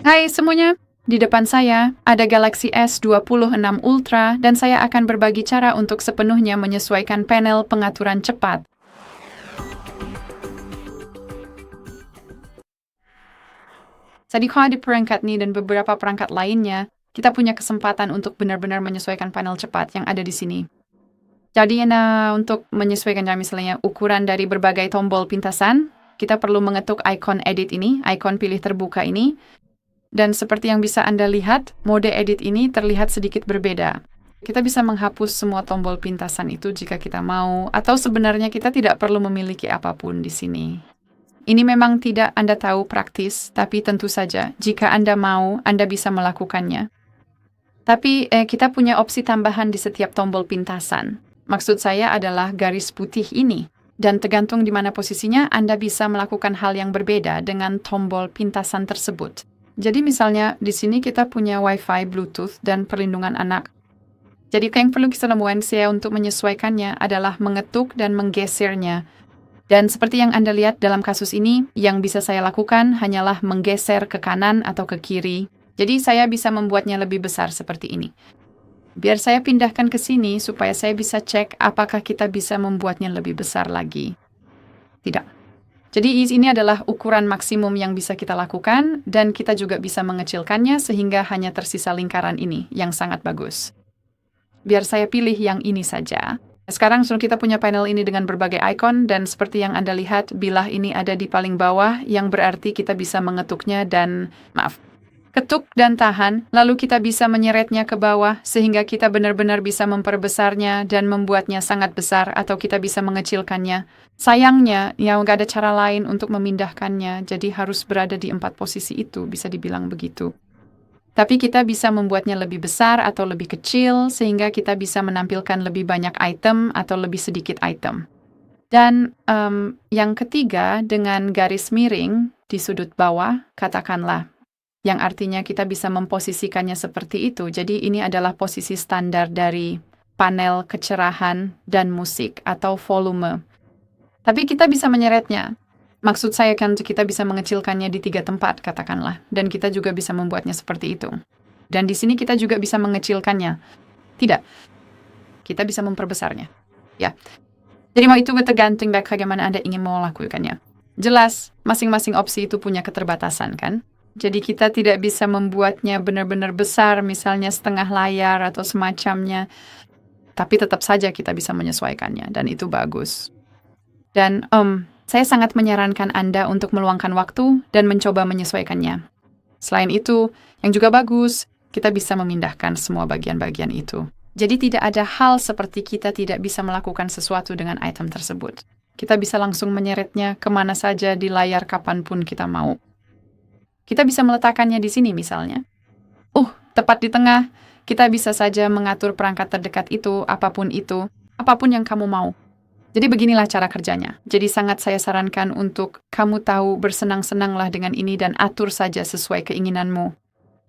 Hai semuanya, di depan saya ada Galaxy S26 Ultra dan saya akan berbagi cara untuk sepenuhnya menyesuaikan panel pengaturan cepat. Di perangkat ini dan beberapa perangkat lainnya, kita punya kesempatan untuk benar-benar menyesuaikan panel cepat yang ada di sini. Jadi, untuk menyesuaikan misalnya ukuran dari berbagai tombol pintasan, kita perlu mengetuk ikon edit ini, ikon pilih terbuka ini. Dan seperti yang bisa Anda lihat, mode edit ini terlihat sedikit berbeda. Kita bisa menghapus semua tombol pintasan itu jika kita mau, atau sebenarnya kita tidak perlu memiliki apapun di sini. Ini memang tidak Anda tahu praktis, tapi tentu saja, jika Anda mau, Anda bisa melakukannya. Tapi kita punya opsi tambahan di setiap tombol pintasan. Maksud saya adalah garis putih ini. Dan tergantung di mana posisinya, Anda bisa melakukan hal yang berbeda dengan tombol pintasan tersebut. Jadi misalnya di sini kita punya Wi-Fi, Bluetooth, dan perlindungan anak. Jadi yang perlu kita lakukan untuk menyesuaikannya adalah mengetuk dan menggesernya. Dan seperti yang Anda lihat dalam kasus ini, yang bisa saya lakukan hanyalah menggeser ke kanan atau ke kiri. Jadi saya bisa membuatnya lebih besar seperti ini. Biar saya pindahkan ke sini supaya saya bisa cek apakah kita bisa membuatnya lebih besar lagi. Tidak. Jadi ini adalah ukuran maksimum yang bisa kita lakukan, dan kita juga bisa mengecilkannya sehingga hanya tersisa lingkaran ini, yang sangat bagus. Biar saya pilih yang ini saja. Sekarang kita punya panel ini dengan berbagai ikon, dan seperti yang Anda lihat, bilah ini ada di paling bawah, yang berarti kita bisa mengetuknya dan, ketuk dan tahan, lalu kita bisa menyeretnya ke bawah, sehingga kita benar-benar bisa memperbesarnya dan membuatnya sangat besar, atau kita bisa mengecilkannya. Sayangnya, nggak ada cara lain untuk memindahkannya, jadi harus berada di 4 posisi itu, bisa dibilang begitu. Tapi kita bisa membuatnya lebih besar atau lebih kecil, sehingga kita bisa menampilkan lebih banyak item atau lebih sedikit item. Dan yang ketiga, dengan garis miring di sudut bawah, katakanlah, yang artinya kita bisa memposisikannya seperti itu. Jadi ini adalah posisi standar dari panel kecerahan dan musik atau volume. Tapi kita bisa menyeretnya. Maksud saya kan kita bisa mengecilkannya di 3 tempat, katakanlah. Dan kita juga bisa membuatnya seperti itu. Dan di sini kita juga bisa mengecilkannya. Tidak. Kita bisa memperbesarnya. Ya. Jadi mau itu tergantung bagaimana Anda ingin melakukannya. Jelas, masing-masing opsi itu punya keterbatasan, kan? Jadi kita tidak bisa membuatnya benar-benar besar, misalnya setengah layar atau semacamnya. Tapi tetap saja kita bisa menyesuaikannya, dan itu bagus. Dan saya sangat menyarankan Anda untuk meluangkan waktu dan mencoba menyesuaikannya. Selain itu, yang juga bagus, kita bisa memindahkan semua bagian-bagian itu. Jadi tidak ada hal seperti kita tidak bisa melakukan sesuatu dengan item tersebut. Kita bisa langsung menyeretnya kemana saja di layar kapanpun kita mau. Kita bisa meletakkannya di sini misalnya. Tepat di tengah, kita bisa saja mengatur perangkat terdekat itu, apapun yang kamu mau. Jadi beginilah cara kerjanya. Jadi sangat saya sarankan untuk kamu tahu bersenang-senanglah dengan ini dan atur saja sesuai keinginanmu.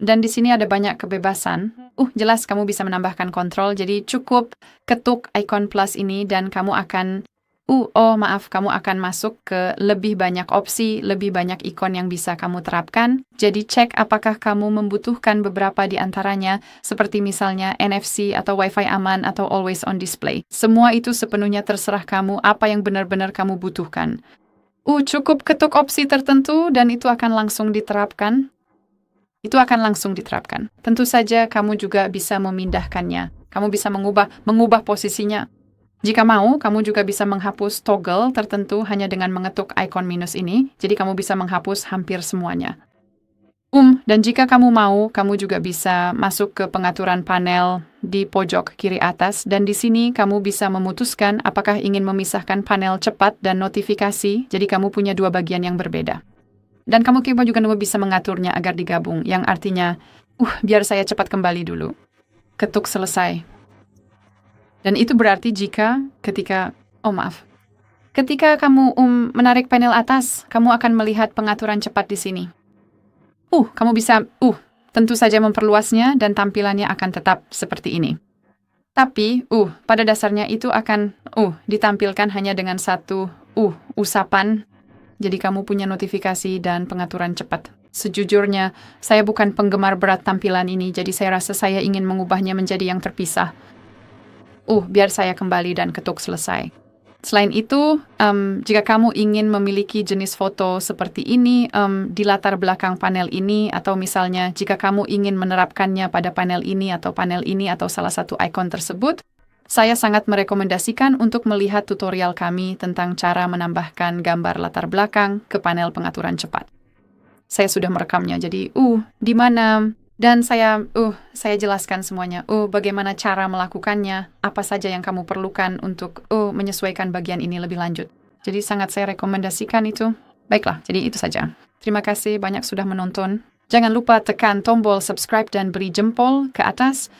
Dan di sini ada banyak kebebasan. Jelas kamu bisa menambahkan kontrol, jadi cukup ketuk ikon plus ini dan kamu akan kamu akan masuk ke lebih banyak opsi, lebih banyak ikon yang bisa kamu terapkan. Jadi cek apakah kamu membutuhkan beberapa di antaranya, seperti misalnya NFC atau Wi-Fi aman atau always on display. Semua itu sepenuhnya terserah kamu apa yang benar-benar kamu butuhkan. Cukup ketuk opsi tertentu dan itu akan langsung diterapkan. Tentu saja kamu juga bisa memindahkannya. Kamu bisa mengubah posisinya. Jika mau, kamu juga bisa menghapus toggle tertentu hanya dengan mengetuk ikon minus ini, jadi kamu bisa menghapus hampir semuanya. Dan jika kamu mau, kamu juga bisa masuk ke pengaturan panel di pojok kiri atas, dan di sini kamu bisa memutuskan apakah ingin memisahkan panel cepat dan notifikasi, jadi kamu punya 2 bagian yang berbeda. Dan kamu juga bisa mengaturnya agar digabung, yang artinya, biar saya cepat kembali dulu. Ketuk selesai. Dan itu berarti ketika kamu menarik panel atas, kamu akan melihat pengaturan cepat di sini. Kamu bisa, tentu saja memperluasnya dan tampilannya akan tetap seperti ini. Tapi, pada dasarnya itu akan, ditampilkan hanya dengan satu, usapan. Jadi kamu punya notifikasi dan pengaturan cepat. Sejujurnya, saya bukan penggemar berat tampilan ini, jadi saya rasa saya ingin mengubahnya menjadi yang terpisah. Biar saya kembali dan ketuk selesai. Selain itu, jika kamu ingin memiliki jenis foto seperti ini di latar belakang panel ini, atau misalnya jika kamu ingin menerapkannya pada panel ini atau salah satu ikon tersebut, saya sangat merekomendasikan untuk melihat tutorial kami tentang cara menambahkan gambar latar belakang ke panel pengaturan cepat. Saya sudah merekamnya, jadi di mana? Dan saya jelaskan semuanya. Bagaimana cara melakukannya, apa saja yang kamu perlukan untuk menyesuaikan bagian ini lebih lanjut. Jadi sangat saya rekomendasikan itu. Baiklah, jadi itu saja. Terima kasih banyak sudah menonton. Jangan lupa tekan tombol subscribe dan beri jempol ke atas.